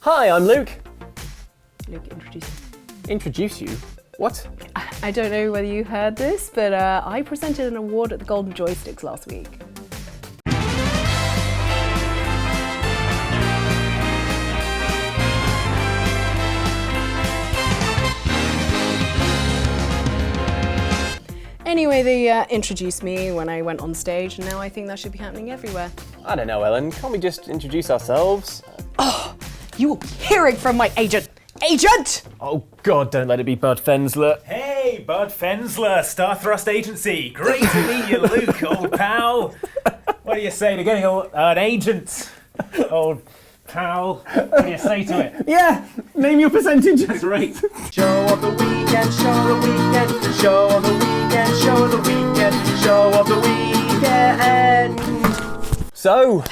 Hi, I'm Luke. Luke, introduce me. Introduce you? What? I don't know whether you heard this, but I presented an award at the Golden Joysticks last week. Anyway, they introduced me when I went on stage, and now I think that should be happening everywhere. I don't know, Ellen. Can't we just introduce ourselves? Oh, you will be hearing from my agent! Agent! Oh God, don't let it be Bud Fensler. Hey, Bud Fensler, Star Thrust Agency. Great to meet you, Luke, old pal. What do you say to getting an agent, old pal? What do you say to it? Yeah, name your percentage. Great. Show of the weekend, show of the weekend, show of the weekend, show of the weekend, show of the weekend. So,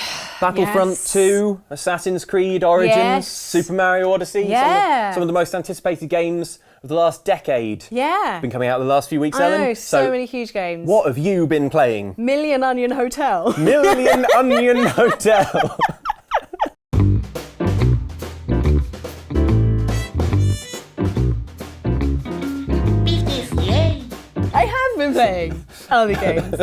Battlefront Yes. 2, Assassin's Creed Origins, Yes. Super Mario Odyssey, Yeah. some of the most anticipated games of the last decade. Yeah. Been coming out the last few weeks, I Ellen. know, so many huge games. What have you been playing? Million Onion Hotel. Million Onion Hotel. I have been playing other games,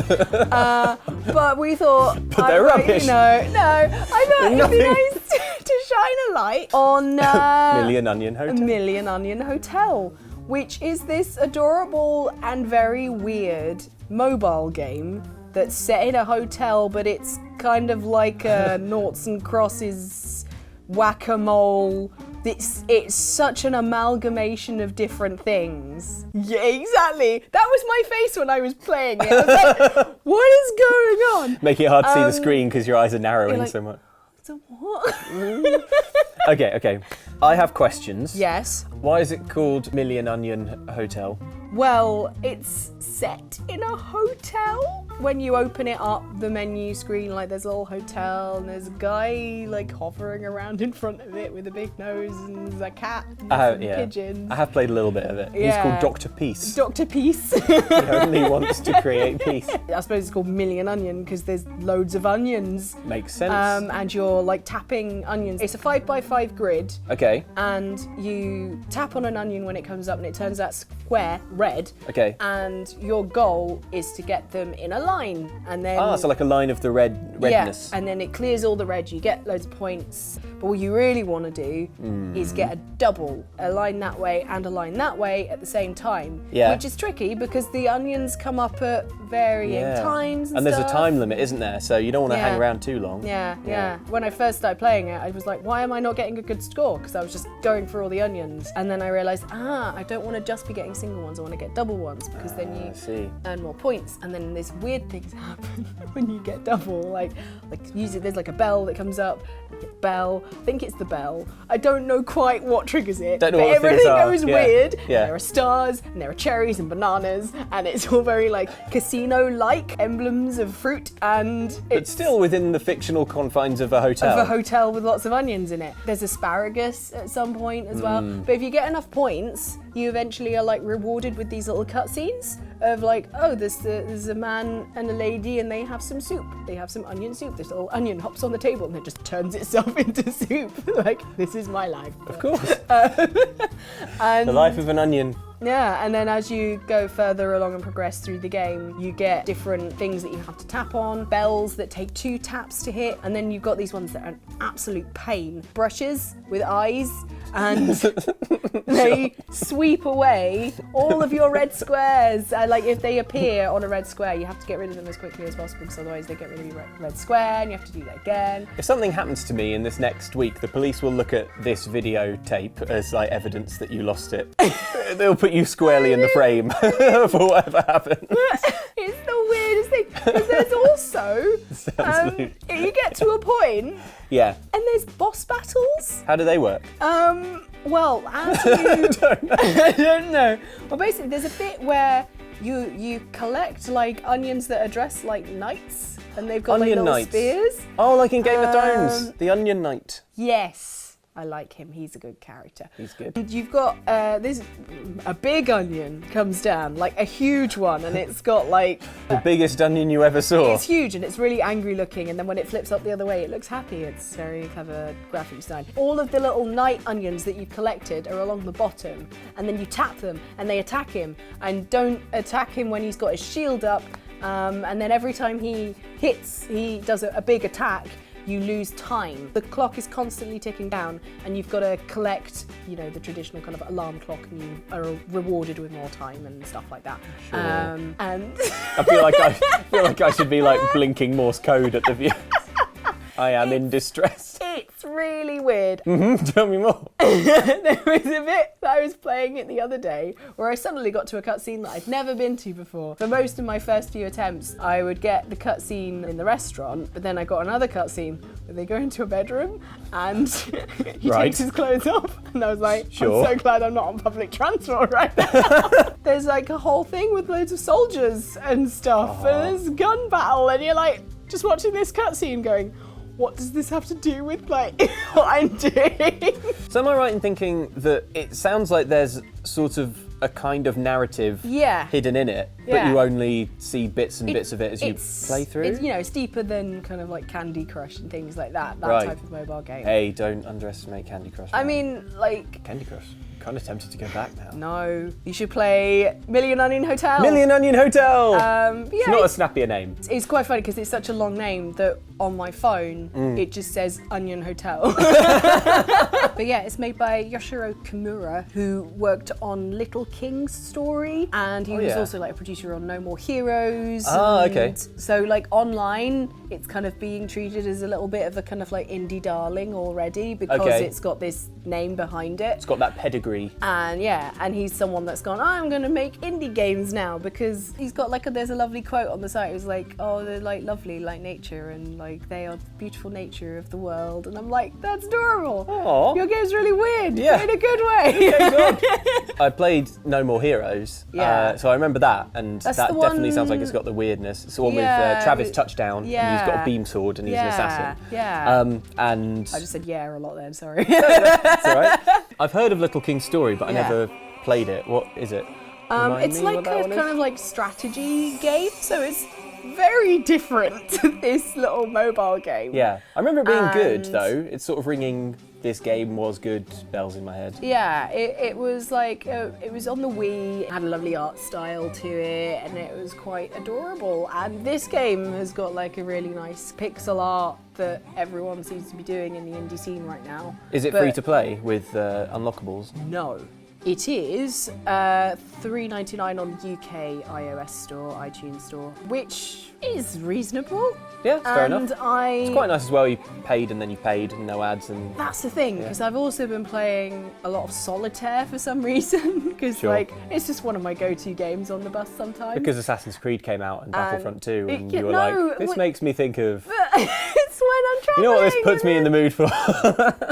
but we thought, But they're rubbish. I thought it'd be Nothing. nice to shine a light on Million Onion Hotel. Million Onion Hotel, which is this adorable and very weird mobile game that's set in a hotel, but it's kind of like a noughts and crosses whack-a-mole. It's such an amalgamation of different things. Yeah, exactly. That was my face when I was playing it. I was like, what is going on? Making it hard to see the screen because your eyes are narrowing like- so much. So what? Okay. I have questions. Yes. Why is it called Million Onion Hotel? Well, it's set in a hotel. When you open it up, the menu screen, like there's a little hotel and there's a guy like hovering around in front of it with a big nose and there's a cat and some pigeons. I have played a little bit of it. He's Yeah. called Dr. Peace. Dr. Peace. He only wants to create peace. I suppose it's called Million Onion because there's loads of onions. Makes sense. And you're like tapping onions. It's a 5x5 grid. Okay. And you tap on an onion when it comes up and it turns that square red. Okay. And your goal is to get them in a line. And then So like a line of the redness. Yeah, and then it clears all the red, you get loads of points. But what you really want to do is get a double, a line that way and a line that way at the same time. Yeah. Which is tricky because the onions come up at varying times and there's a stuff. time limit, isn't there? So you don't want to hang Yeah. around too long. Yeah. When I first started playing it, I was like, why am I not getting a good score? Because I was just going through all the onions. And then I realised, I don't want to just be getting single ones, I want to get double ones because then I see. you earn more points. And then there's weird things happen when you get double. Like usually there's like a bell that comes up. Bell, I think it's the bell. I don't know quite what triggers it. Don't know but what the things everything are. goes Yeah. weird. Yeah. There are stars and there are cherries and bananas and it's all very like casino-like emblems of fruit and But still within the fictional confines of a hotel. of a hotel with lots of onions in it. There's asparagus at some point as well. But if you get enough points, you eventually are like rewarded with these little cutscenes of like, oh, there's a man and a lady and they have some soup. They have some onion soup. This little onion hops on the table and it just turns itself into soup. Like, this is my life. Of course. And The life of an onion. yeah, and then as you go further along and progress through the game, you get different things that you have to tap on, bells that take 2 taps to hit, and then you've got these ones that are an absolute pain. Brushes with eyes, and they sweep away all of your red squares. Like if they appear on a red square, you have to get rid of them as quickly as possible because otherwise they get rid of your red square and you have to do that again. If something happens to me in this next week, the police will look at this videotape as like evidence that you lost it. They'll put you squarely in the frame for whatever happened. It's the weirdest thing because there's also you get to a point Yeah. and there's boss battles. How do they work? Well, as you I don't know. Well, basically, there's a bit where you collect like onions that are dressed like knights, and they've got Onion like little knights. spears. Oh, like in Game of Thrones, the Onion Knight. Yes. I like him. He's a good character. He's good. And you've got a big onion comes down, like a huge one, and it's got like The biggest onion you ever saw. it's huge and it's really angry looking, and then when it flips up the other way, it looks happy. It's very clever graphic design. All of the little night onions that you've collected are along the bottom, and then you tap them and they attack him. And don't attack him when he's got his shield up. And then every time he hits, he does a big attack. You lose time. The clock is constantly ticking down, and you've got to collect, you know, the traditional kind of alarm clock, and you are rewarded with more time and stuff like that. Sure. And I feel like I should be like blinking Morse code at the view. I am in distress. it's really weird. Tell me more. There was a bit that I was playing it the other day where I suddenly got to a cutscene that I'd never been to before. For most of my first few attempts, I would get the cutscene in the restaurant, but then I got another cutscene where they go into a bedroom and he takes his clothes off, and I was like, Sure. I'm so glad I'm not on public transport right now. There's like a whole thing with loads of soldiers and stuff, and there's a gun battle, and you're like just watching this cutscene going, what does this have to do with like what I'm doing? So am I right in thinking that it sounds like there's sort of a kind of narrative hidden in it, but you only see bits and bits of it as you play through? It's, you know, it's deeper than kind of like Candy Crush and things like that Right. type of mobile game. Hey, don't underestimate Candy Crush. I man. mean, like, Candy Crush. Kind of tempted to go back now. no, you should play Million Onion Hotel. Million Onion Hotel! But yeah, It's not a snappier name. it's quite funny because it's such a long name that on my phone it just says Onion Hotel. But yeah, it's made by Yoshiro Kimura, who worked on Little King's Story, and he was also like a producer on No More Heroes. Okay. So like online, it's kind of being treated as a little bit of a kind of like indie darling already because it's got this name behind it. It's got that pedigree. And yeah, and he's someone that's gone, I'm going to make indie games now, because he's got like there's a lovely quote on the site. It's like, oh, they're like lovely like nature, and like they are the beautiful nature of the world. And I'm like, that's adorable. Aww. Your game's really weird, Yeah. but in a good way. I played No More Heroes, Yeah. so I remember that, and That's that the definitely one- sounds like it's got the weirdness. It's the one Yeah, with Travis with- Touchdown, and he's got a beam sword, and he's an assassin. Yeah. And I just said yeah a lot then, sorry. that's all right. I've heard of Little King's Story, but I Yeah. never played it. What is it? Remind It's me like what that a one is? kind of like strategy game, so it's very different to this little mobile game. Yeah, I remember it being good And- though. It's sort of ringing "this game was good" bells in my head. Yeah, it was like, it was on the Wii, it had a lovely art style to it, and it was quite adorable. And this game has got like a really nice pixel art that everyone seems to be doing in the indie scene right now. Is it But free to play with unlockables? No. It is $3.99 on UK iOS store, iTunes store, which is reasonable. Yeah, it's fair enough. And It's quite nice as well. You paid and then you paid, and no ads and. That's the thing, because I've also been playing a lot of solitaire for some reason, because Sure. like it's just one of my go-to games on the bus sometimes. Because Assassin's Creed came out and Battlefront 2, and yeah, you were no, like, this wait- makes me think of. It's when I'm traveling. You know what this puts me in the mood for?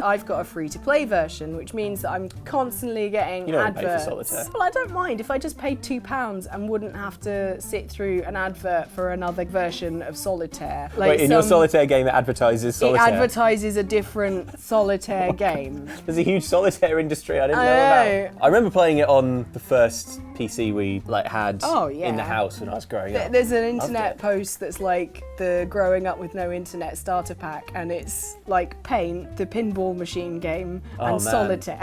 I've got a free-to-play version, which means that I'm constantly getting You don't wanna pay for adverts. solitaire. Well, I don't mind if I just paid £2 and wouldn't have to sit through an advert for another version of solitaire. Like Wait, in your solitaire game, it advertises it solitaire. advertises a different solitaire game. There's a huge solitaire industry I didn't I know know. about. I remember playing it on the first PC we had Oh, yeah. in the house when I was growing up. There's an Loved internet it. post that's like the growing up with no internet starter pack, and it's like Paint, the pinball machine game, Oh, and man. solitaire.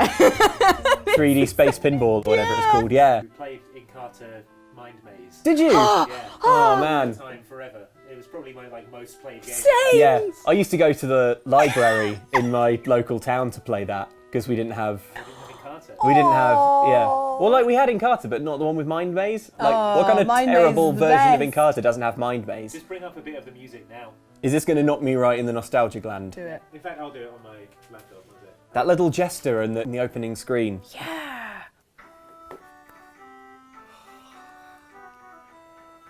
3D Space Pinball, whatever it's called. Yeah. We played in Carter Mind Maze. Did you? Yeah. Oh man. Time forever. It was probably my most played game. Same. Yeah. I used to go to the library in my local town to play that because we didn't have. In Carter. We didn't have. Yeah. Well, like we had Encarta, but not the one with Mind Maze. Like, what kind of Mind Maze terrible is the version of best. Encarta doesn't have Mind Maze? Just bring up a bit of the music now. Is this going to knock me right in the nostalgia gland? Do it. In fact, I'll do it on my laptop. I'll do it. That little jester in the opening screen. Yeah.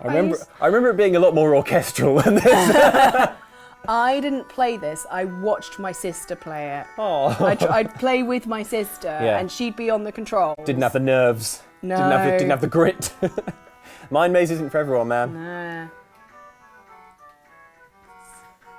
I remember it being a lot more orchestral than this. I didn't play this. I watched my sister play it. Oh. I'd play with my sister, Yeah. and she'd be on the controls. Didn't have the nerves. No. Didn't have the grit. Mind Maze isn't for everyone, man. Nah.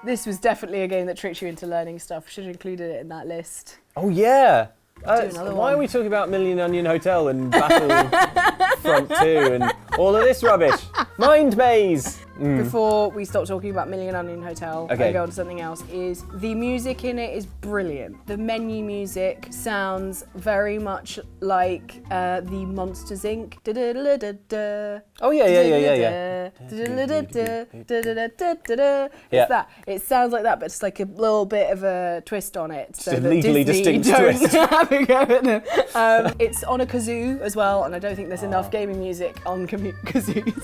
This was definitely a game that tricked you into learning stuff. Should have included it in that list. Oh yeah. another Why one. are we talking about Million Onion Hotel and Battlefront 2 and all of this rubbish? Mind Maze! Before we stop talking about Million Onion Hotel Okay. and go on to something else, is the music in it is brilliant. The menu music sounds very much like the Monsters Inc. Oh yeah. It's that. It sounds like that, but it's like a little bit of a twist on it. So a that legally Disney distinct don't twist. have a go at them. It's on a kazoo as well, and I don't think there's enough gaming music on kazoos.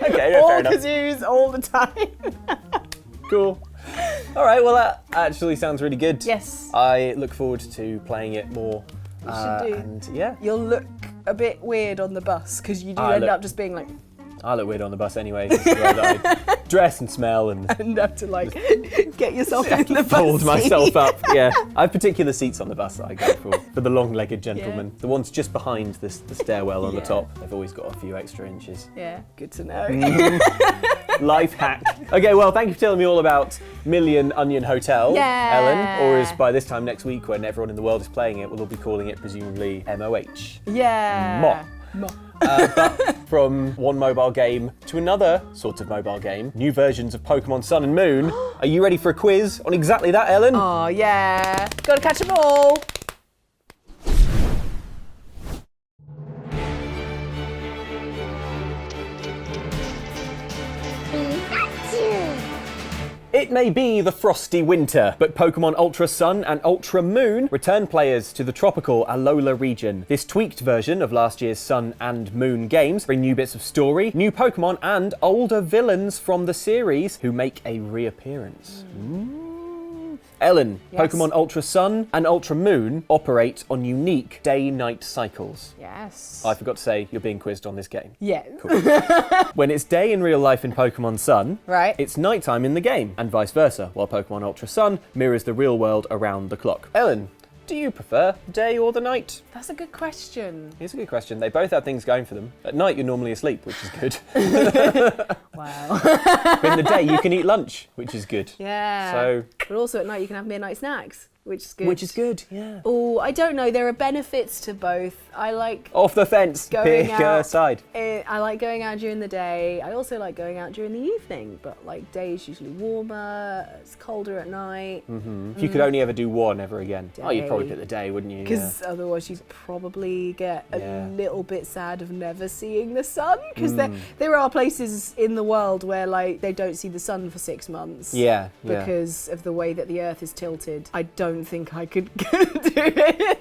Okay, yeah, All fair enough. kazoos all the time. Cool. All right, well that actually sounds really good. Yes. I look forward to playing it more. You should do. And yeah, You'll look a bit weird on the bus because you do I end look- up just being like, I look weird on the bus anyway. It's the way that I dress and smell and end up to like get yourself in the bus. fold seat. myself up. Yeah, I have particular seats on the bus that I go for the long-legged gentlemen. The ones just behind the stairwell on the Yeah. top. They've always got a few extra inches. Yeah, good to know. Life hack. Okay, well, thank you for telling me all about Million Onion Hotel, Yeah. Ellen. Or as by this time next week, when everyone in the world is playing it, we'll all be calling it presumably MOH. Yeah. Mo. But from one mobile game to another sort of mobile game, new versions of Pokemon Sun and Moon. Are you ready for a quiz on exactly that, Ellen? Oh yeah. Gotta catch them all. It may be the frosty winter, but Pokemon Ultra Sun and Ultra Moon return players to the tropical Alola region. This tweaked version of last year's Sun and Moon games bring new bits of story, new Pokemon, and older villains from the series who make a reappearance. Ellen, Yes. Pokemon Ultra Sun and Ultra Moon operate on unique day-night cycles. Yes. I forgot to say, you're being quizzed on this game. Yeah. When it's day in real life in Pokemon Sun, Right. it's nighttime in the game, and vice versa, while Pokemon Ultra Sun mirrors the real world around the clock. Ellen, do you prefer the day or the night? That's a good question. Here's a good question. They both have things going for them. At night, you're normally asleep, which is good. Wow. But in the day, you can eat lunch, which is good. Yeah. So, But also at night you can have midnight snacks, which is good. which is good, yeah. Oh, I don't know. There are benefits to both. I like Off the fence, Going pick out. a side. I like going out during the day. I also like going out during the evening, but like day is usually warmer. It's colder at night If you could only ever do one ever again. Oh, you'd probably Day. pick the day, wouldn't you? because otherwise you'd probably get a Yeah. little bit sad of never seeing the sun. Because there are places in the world where like they don't see the sun for 6 months. Yeah, yeah. Because of the way that the Earth is tilted. I don't think I could do it.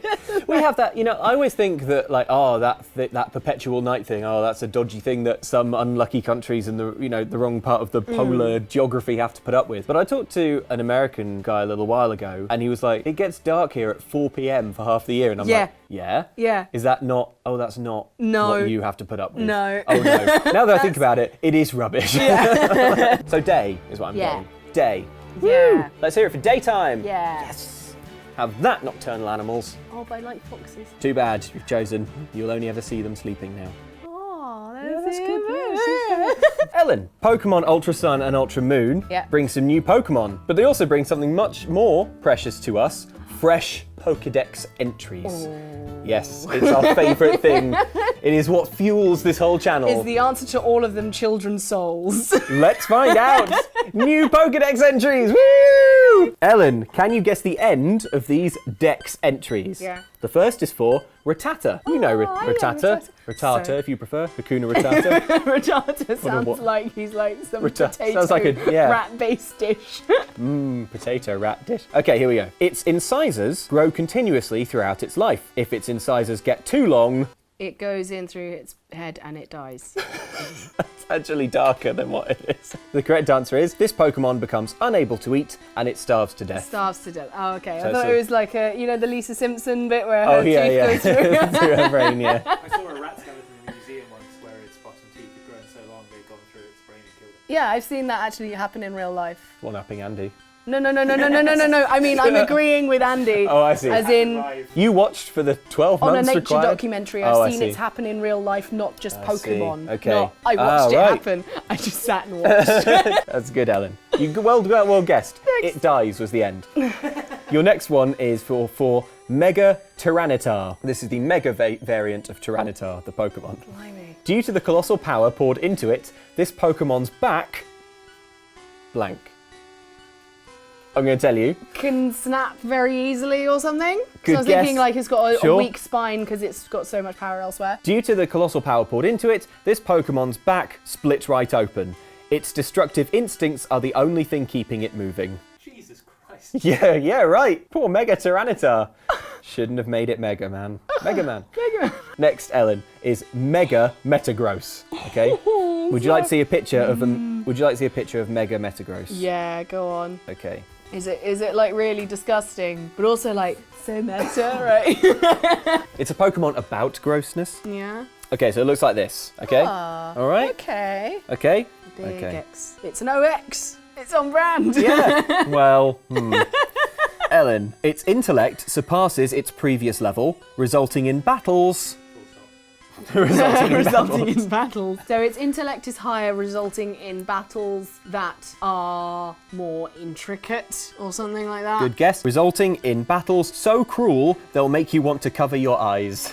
We have that, I always think that like, that perpetual night thing, that's a dodgy thing that some unlucky countries in the, the wrong part of the polar geography have to put up with. But I talked to an American guy a little while ago and he was like, it gets dark here at 4 p.m. for half the year. And I'm Yeah. like, yeah? Yeah. Is that not, that's not No. what you have to put up with? No. Oh no. Now that I think about it, it is rubbish. So day is what I'm Yeah. getting. Day. Yeah. Let's hear it for daytime. Yeah. Yes. Have that, nocturnal animals. Oh, but I like foxes. Too bad you've chosen. You'll only ever see them sleeping now. Oh, that's good. Ellen, Pokemon Ultra Sun and Ultra Moon Yeah. bring some new Pokemon, but they also bring something much more precious to us, fresh Pokédex entries. Yes, it's our favourite thing. It is what fuels this whole channel. Is the answer to all of them children's souls? Let's find out. New Pokédex entries. Woo! Ellen, can you guess the end of these Dex entries? Yeah. The first is for Rattata. You know I know Rattata. Rattata. Rattata, So- if you prefer. Hakuna Rattata. Rattata sounds what? like he's like some Rattata. potato Sounds like yeah. rat-based dish. Potato rat dish. Okay, here we go. Its incisors grow continuously throughout its life. If its incisors get too long, It goes in through its head and it dies. it's actually darker than what it is. The correct answer is this Pokemon becomes unable to eat and it starves to death. Starves to death. Oh, okay. So I thought it's it was like the Lisa Simpson bit where her Oh yeah, teeth yeah. go through. Through her brain, yeah. I saw a rat skeleton in a museum once where its bottom teeth had grown so long they'd gone through its brain and killed it. Yeah, I've seen that actually happen in real life. One-upping Andy. No. I mean, I'm agreeing with Andy. Oh, I see. As in, You watched for the 12 on a months nature required? documentary, Oh, I I've seen see. it happen in real life, not just I see. Pokemon. Okay. Not, I watched it right. happen. I just sat and watched. That's good, Ellen. You well guessed. Thanks. It dies was the end. Your next one is for Mega Tyranitar. This is the Mega variant of Tyranitar, the Pokemon. Blimey. Due to the colossal power poured into it, this Pokemon's back... blank. I'm going to tell you. Can snap very easily or something? Good So I was guess. thinking like it's got a Sure. weak spine because it's got so much power elsewhere. Due to the colossal power poured into it, this Pokemon's back split right open. Its destructive instincts are the only thing keeping it moving. Jesus Christ. Yeah, right. Poor Mega Tyranitar. Shouldn't have made it Mega Man. Mega Man. Next, Ellen, is Mega Metagross. Okay. Would you like to see a picture of Mega Metagross? Yeah, go on. Okay. Is it like really disgusting, but also like so meta, right? It's a Pokemon about grossness. Yeah. Okay, so it looks like this. Okay. Ah, All right. Okay. Okay. Big Okay. X. It's an OX. It's on brand. Yeah. Well. Ellen, its intellect surpasses its previous level, resulting in battles. resulting in battles. So its intellect is higher, resulting in battles that are more intricate or something like that. Good guess. Resulting in battles so cruel they'll make you want to cover your eyes.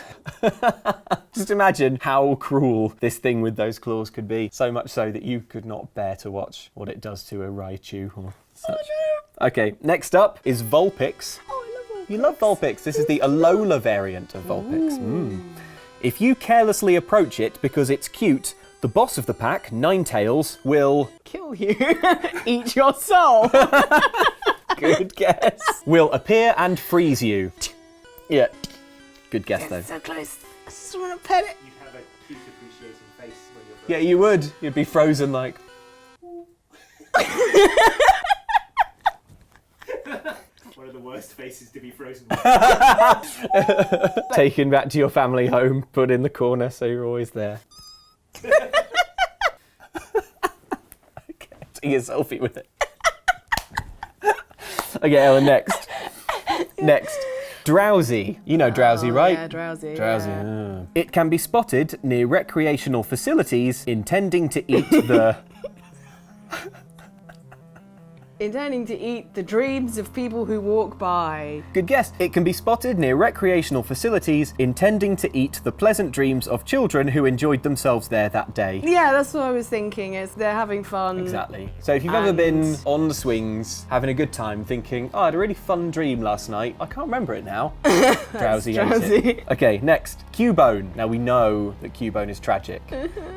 Just imagine how cruel this thing with those claws could be. So much so that you could not bear to watch what it does to a Raichu or such. Okay, next up is Vulpix. Oh, I love Vulpix. You love Vulpix. This is the Alola variant of Vulpix. If you carelessly approach it because it's cute, the boss of the pack, Ninetales, will... Kill you. Eat your soul. Good guess. Will appear and freeze you. Yeah. Good guess, though. So close. I just want to pet it. You'd have a cute appreciating face when you're Yeah, you would. You'd be frozen like... one of the worst faces to be frozen. Taken back to your family home, put in the corner so you're always there. Okay. Take a selfie with it. Okay, Ellen, next. Next. Drowsy. You know Drowsy, right? Yeah, Drowsy. Drowsy. Yeah. It can be spotted near recreational facilities intending to eat the... Intending to eat the dreams of people who walk by. Good guess. It can be spotted near recreational facilities intending to eat the pleasant dreams of children who enjoyed themselves there that day. Yeah, that's what I was thinking, is they're having fun. Exactly. So if you've ever been on the swings, having a good time, thinking, oh, I had a really fun dream last night. I can't remember it now. Drowsy ate Drowsy. it. Okay, next. Cubone. Now we know that Cubone is tragic.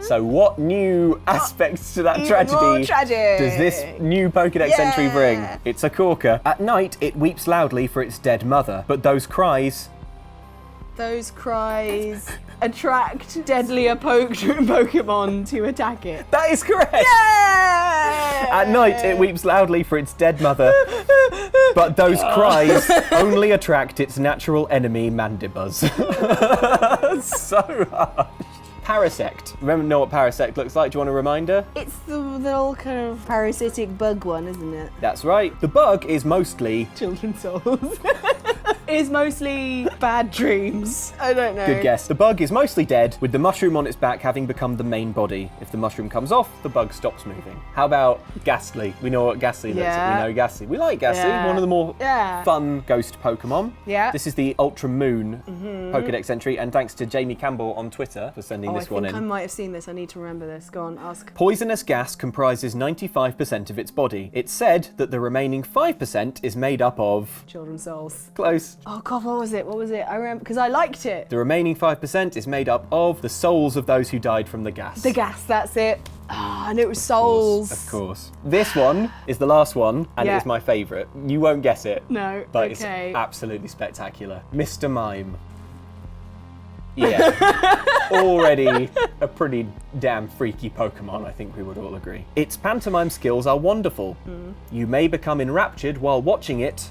So what new aspects to that Even tragedy more tragic. does this new Pokédex entry bring? It's a corker. At night, it weeps loudly for its dead mother, but those cries attract deadlier Pokemon to attack it. That is correct! At night, it weeps loudly for its dead mother, but those cries only attract its natural enemy, Mandibuzz. So harsh. Parasect. Remember, know what Parasect looks like? Do you want a reminder? It's the little kind of parasitic bug one, isn't it? That's right. The bug is mostly... Children's souls. Is mostly bad dreams. I don't know. Good guess. The bug is mostly dead, with the mushroom on its back having become the main body. If the mushroom comes off, the bug stops moving. How about Ghastly? We know what Ghastly looks like. Yeah. We know Ghastly. We like Ghastly. Yeah. One of the more Yeah. fun ghost Pokemon. Yeah. This is the Ultra Moon Pokédex entry, and thanks to Jamie Campbell on Twitter for sending this one I in. think I might have seen this. I need to remember this. Go on, ask. Poisonous gas comprises 95% of its body. It's said that the remaining 5% is made up of... Children's souls. Close. Oh God, what was it? What was it? I remember because I liked it. The remaining 5% is made up of the souls of those who died from the gas. The gas. That's it. Ah, and it was souls. Of course. This one is the last one, and Yeah. it's my favourite. You won't guess it. No. But okay. it's absolutely spectacular. Mr. Mime. Yeah. Already a pretty damn freaky Pokemon, I think we would all agree. Its pantomime skills are wonderful. You may become enraptured while watching it.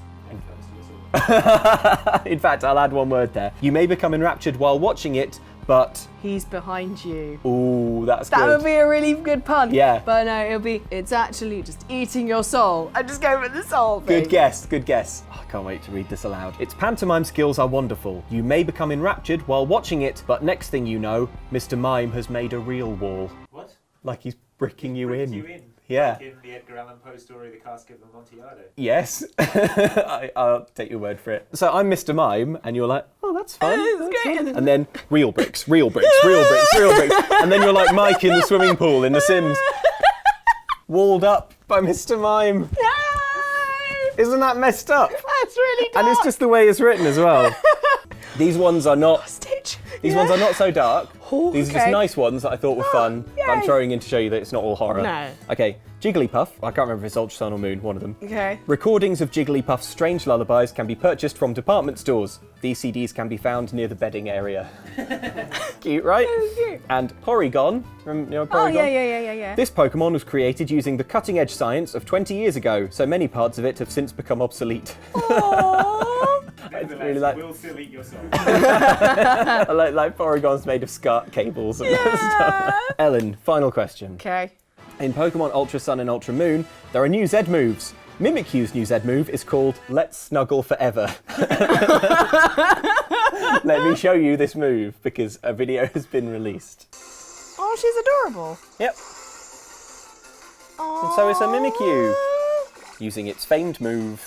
In fact, I'll add one word there. You may become enraptured while watching it, but... He's behind you. Ooh, that's That good. would be a really good pun. Yeah. But no, it'll be, it's actually just eating your soul. I just go with the soul thing. Good guess, good guess. Oh, I can't wait to read this aloud. Its pantomime skills are wonderful. You may become enraptured while watching it, but next thing you know, Mr. Mime has made a real wall. What? Like he's bricking you in. You in? Yeah. Like in the Edgar Allan Poe story, The Cask of Amontillado. Yes. I'll take your word for it. So I'm Mr. Mime, and you're like, oh, that's fun. That's great. fun. And then real bricks, real bricks, real bricks, real bricks. And then you're like Mike in the swimming pool in The Sims. Walled up by Mr. Mime. No! Isn't that messed up? That's really dark. And it's just the way it's written as well. These ones are not... Stitch. These ones are not so dark. Oh, These are just okay. nice ones that I thought were fun. But I'm yay. throwing in to show you that it's not all horror. No. Okay, Jigglypuff. I can't remember if it's Ultra Sun or Moon, one of them. Okay. Recordings of Jigglypuff's strange lullabies can be purchased from department stores. These CDs can be found near the bedding area. Cute, right? Cute. And Porygon. Remember, Oh, Porygon? yeah. This Pokemon was created using the cutting-edge science of 20 years ago, so many parts of it have since become obsolete. Aww. Nevertheless, really like- we'll still eat your soul. I like Porygon's made of SCART cables and stuff. Ellen, final question. Okay. In Pokemon Ultra Sun and Ultra Moon, there are new Z moves. Mimikyu's new Z move is called Let's Snuggle Forever. Let me show you this move, because a video has been released. Oh, she's adorable. Yep. And so is a Mimikyu, using its famed move,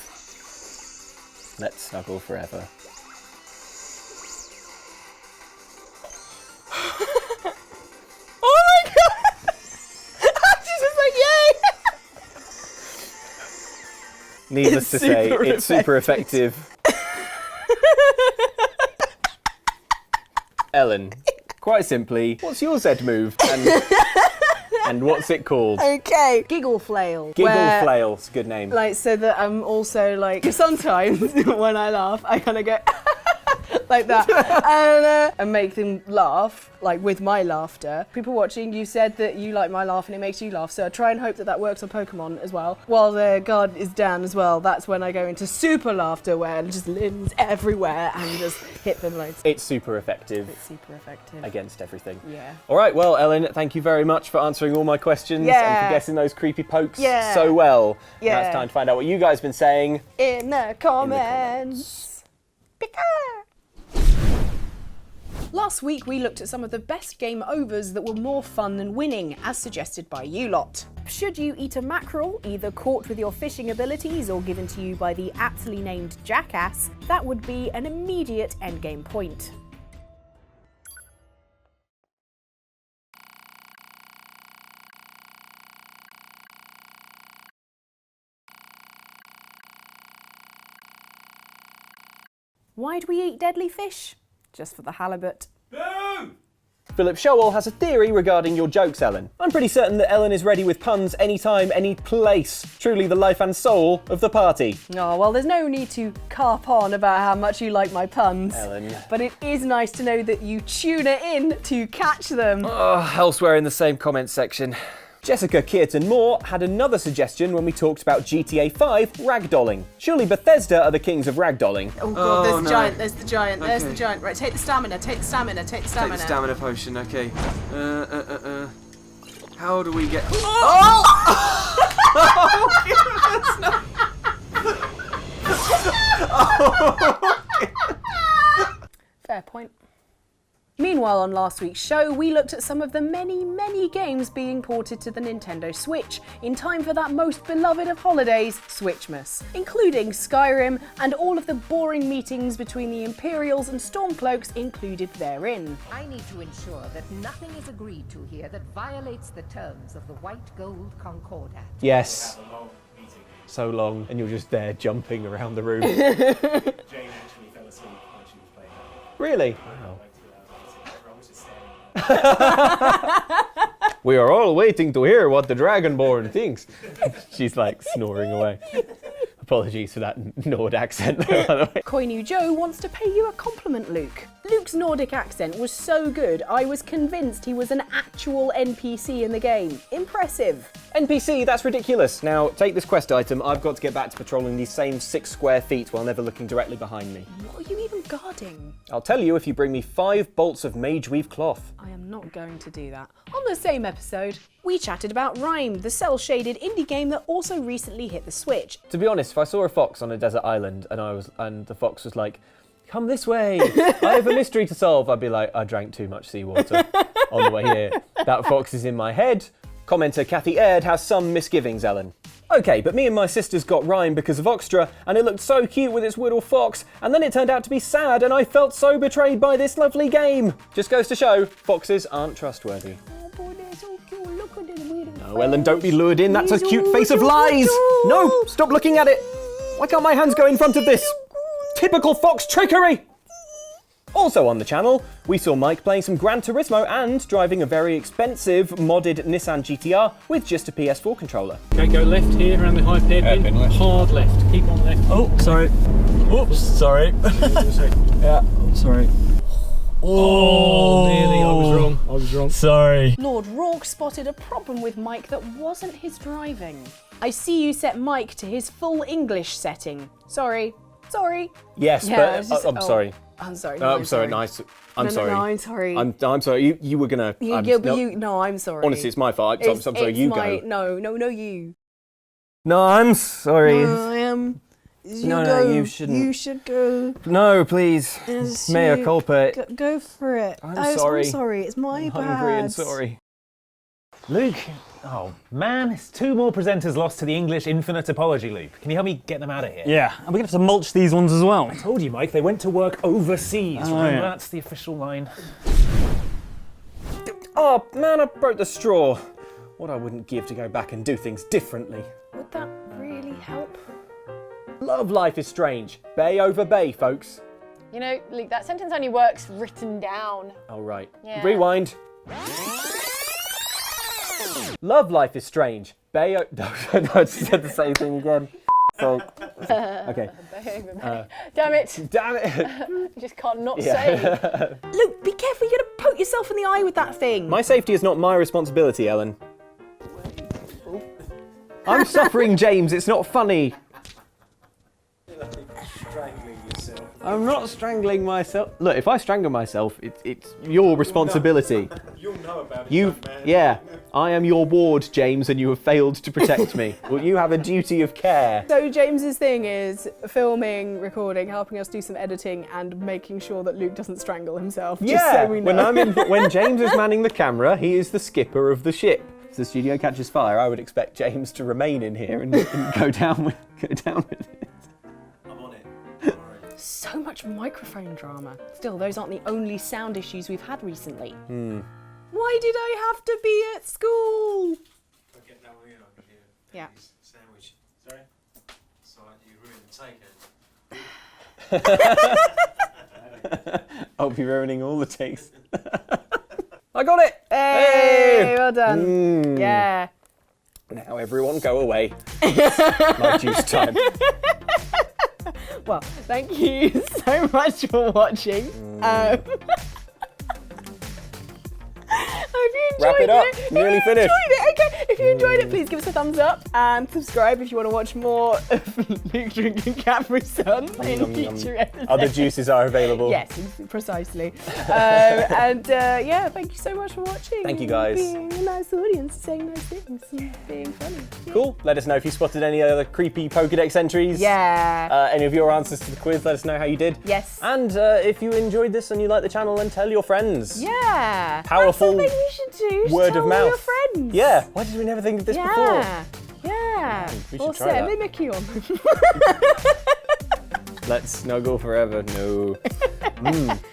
Let's Snuggle Forever. Oh my god! She's just like, yay! Needless to say, it's super effective. Ellen, quite simply, what's your Z move? And what's it called? Okay. Giggle flail. Giggle where, Flail, it's a good name. Like, so that I'm also like, sometimes when I laugh, I kind of go like that and make them laugh, like with my laughter. People watching, you said that you like my laugh and it makes you laugh, so I try and hope that that works on Pokemon as well. While their guard is down as well, that's when I go into super laughter where I just limbs everywhere and just hit them loads. It's super effective It's super effective. against everything. Yeah. All right, well, Ellen, thank you very much for answering all my questions and Yeah. for guessing those creepy pokes Yeah. so well. Yeah. Now it's time to find out what you guys have been saying. In the comments. Pika! Last week we looked at some of the best game overs that were more fun than winning, as suggested by you lot. Should you eat a mackerel, either caught with your fishing abilities or given to you by the aptly named Jackass, that would be an immediate endgame point. Why do we eat deadly fish? Just for the halibut. Boo! Philip Showell has a theory regarding your jokes, Ellen. I'm pretty certain that Ellen is ready with puns anytime, any place. Truly the life and soul of the party. Oh, well, there's no need to carp on about how much you like my puns. Ellen. But it is nice to know that you tune it in to catch them. Elsewhere in the same comments section. Jessica, Kiert and Moore had another suggestion when we talked about GTA 5 ragdolling. Surely Bethesda are the kings of ragdolling. Oh god, there's the no. giant, there's the giant, there's the Okay. giant. Right, take the stamina, take the stamina, take the Take stamina. the stamina potion, okay. How do we get... Fair point. Meanwhile, on last week's show, we looked at some of the many games being ported to the Nintendo Switch in time for that most beloved of holidays, Switchmas, including Skyrim and all of the boring meetings between the Imperials and Stormcloaks included therein. I need to ensure that nothing is agreed to here that violates the terms of the White Gold Concordat. Yes. A long meeting. So long, and you're just there jumping around the room. Jane actually fell asleep when she was playing that. Really? Like 2 hours later. I was just staring. We are all waiting to hear what the Dragonborn thinks. She's like snoring away. Apologies for that Nord accent, by the way. Koinu Joe wants to pay you a compliment, Luke. Luke Luke's Nordic accent was so good, I was convinced he was an actual NPC in the game. Impressive. NPC, that's ridiculous. Now, take this quest item. I've got to get back to patrolling these same 6 square feet while never looking directly behind me. What are you even guarding? I'll tell you if you bring me 5 bolts of mage weave cloth. I am not going to do that. On the same episode, we chatted about Rime, the cel-shaded indie game that also recently hit the Switch. To be honest, if I saw a fox on a desert island and the fox was like, come this way, I have a mystery to solve, I'd be like, I drank too much seawater on the way here. That fox is in my head. Commenter Kathy Aird has some misgivings, Ellen. Okay, but me and my sisters got Rime because of Xtra, and it looked so cute with its little fox, and then it turned out to be sad, and I felt so betrayed by this lovely game. Just goes to show, foxes aren't trustworthy. Oh boy, they're so cute. Look at the little No, Ellen, don't be lured in. That's a cute face of lies. No, stop looking at it. Why can't my hands go in front of this? Typical fox trickery. Also on the channel, we saw Mike playing some Gran Turismo and driving a very expensive modded Nissan GTR with just a PS4 controller. Okay, go left here around the high hairpin. Hard left. Keep on left. Oh, sorry. Oops, sorry. Yeah, sorry. Oh, nearly. I was wrong. Sorry. Lord Rourke spotted a problem with Mike that wasn't his driving. I see you set Mike to his full English setting. Sorry. Yes, Yeah, but I'm sorry. I'm sorry. No, I'm sorry. Nice. I'm sorry. No, I'm sorry. I'm sorry. You were gonna. I'm sorry. Honestly, it's my fault. I'm sorry. You go. No, you. No, I'm sorry. I am. No, you shouldn't. You should go. No, please. Mea culpa. Go for it. I'm sorry. I'm sorry. It's my bad. Hungry and sorry. Luke. Oh, man, it's 2 more presenters lost to the English infinite apology loop. Can you help me get them out of here? Yeah, and we're going to have to mulch these ones as well. I told you, Mike, they went to work overseas. Oh, Remember, yeah. that's the official line. Oh, man, I broke the straw. What I wouldn't give to go back and do things differently. Would that really help? Love life is strange. Bay over bay, folks. You know, Luke, that sentence only works written down. Oh, right. Yeah. Rewind. Love life is strange. Bay No, I just said the same thing again. So, okay. Damn it. Damn it. You just can't not say. Luke, be careful. You're gonna poke yourself in the eye with that thing. My safety is not my responsibility, Ellen. I'm suffering, James. It's not funny. I'm not strangling myself. Look, if I strangle myself, it's your responsibility. You'll know about it. Yeah, I am your ward, James, and you have failed to protect me. Well, you have a duty of care. So James's thing is filming, recording, helping us do some editing, and making sure that Luke doesn't strangle himself. Yeah, just so we know. when James is manning the camera, he is the skipper of the ship. If the studio catches fire, I would expect James to remain in here and go down with it. I'm on it. Don't worry. So much microphone drama. Still, those aren't the only sound issues we've had recently. Why did I have to be at school? I'll get that one in over here. Yeah. Sandwich. Sorry? Sorry, you ruined the take. I'll be ruining all the takes. I got it! Hey, well done. Yeah. Now everyone go away. My juice time. Well, thank you so much for watching. Hope you enjoyed Wrap it up. it. Nearly If you finished. enjoyed it, okay. If you enjoyed it, please give us a thumbs up and subscribe if you want to watch more of Luke drinking Capri Sun in Yum, yum. future episodes. Other juices are available. Yes, precisely. Yeah, thank you so much for watching. Thank you, guys. Being a nice audience, saying nice things, and being funny. Cool. Let us know if you spotted any other creepy Pokédex entries. Yeah. Any of your answers to the quiz, let us know how you did. Yes. And if you enjoyed this and you like the channel, then tell your friends. Yeah. Powerful That's something we should do. Just word tell of all mouth. your friends. Yeah. Why did we never think of this before? Yeah. We should Or try set that. a mimicry on. Let's snuggle forever. No.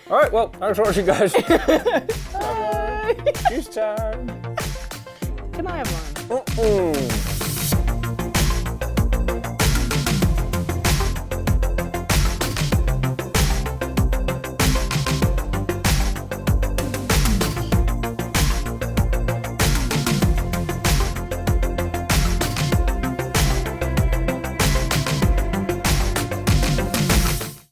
All right. Well, thanks for watching, guys. Bye. Juice time. Can I have one?